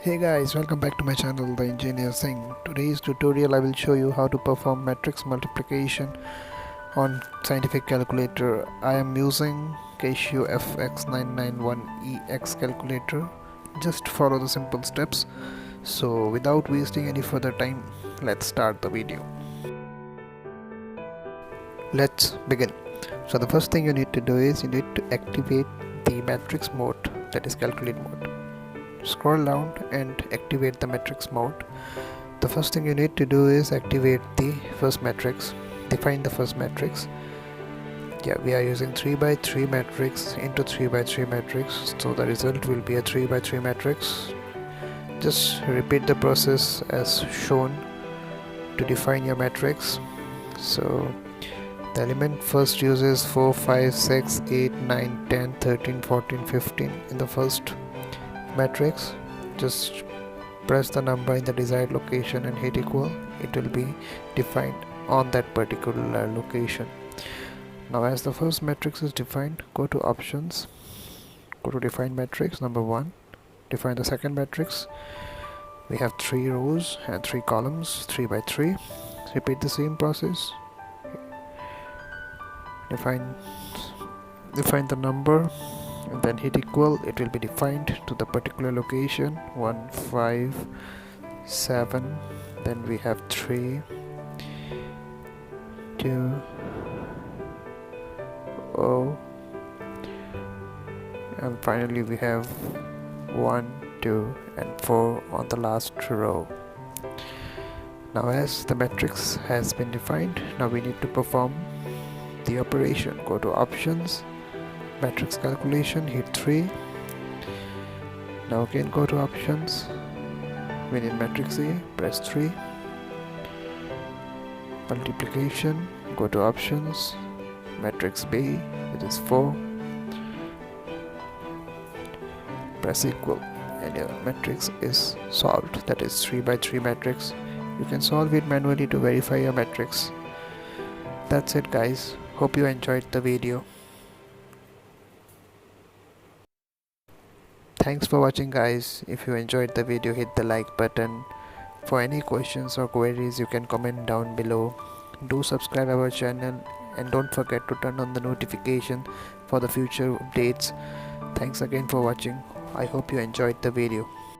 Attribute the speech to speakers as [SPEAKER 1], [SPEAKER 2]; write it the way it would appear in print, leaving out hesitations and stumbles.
[SPEAKER 1] Hey guys, welcome back to my channel The Engineer Singh. Today's tutorial I will show you how to perform matrix multiplication on scientific calculator. I am using Casio FX991EX calculator. Just follow the simple steps. So without wasting any further time, let's start the video. Let's begin. So the first thing you need to do is you need to activate the matrix mode, that is calculate mode. Scroll down and activate the matrix mode. The first thing you need to do is activate the first matrix. Define the first matrix. Yeah, we are using 3 by 3 matrix into 3 by 3 matrix, so the result will be a 3 by 3 matrix. Just repeat the process as shown to define your matrix. So the element first uses 4, 5, 6, 8, 9, 10, 13, 14, 15 in the first matrix. Just press the number in the desired location and hit equal. It will be defined on that particular location. Now as the first matrix is defined, go to options, go to define matrix number 1, define the second matrix. We have 3 rows and 3 columns, 3 by 3. Repeat the same process. Define the number and then hit equal. It will be defined to the particular location 1, 5, 7. Then we have 3, 2, 0, and finally we have 1, 2 and 4 on the last row. Now as the matrix has been defined, now we need to perform the operation. Go to options, matrix calculation, hit 3. Now again go to options, within matrix A, press 3. Multiplication, go to options, matrix B, it is 4. Press equal and your matrix is solved. That is 3 by 3 matrix. You can solve it manually to verify your matrix. That's it guys. Hope you enjoyed the video. Thanks for watching guys. If you enjoyed the video, hit the like button. For any questions or queries, you can comment down below. Do subscribe our channel and don't forget to turn on the notification for the future updates. Thanks again for watching. I hope you enjoyed the video.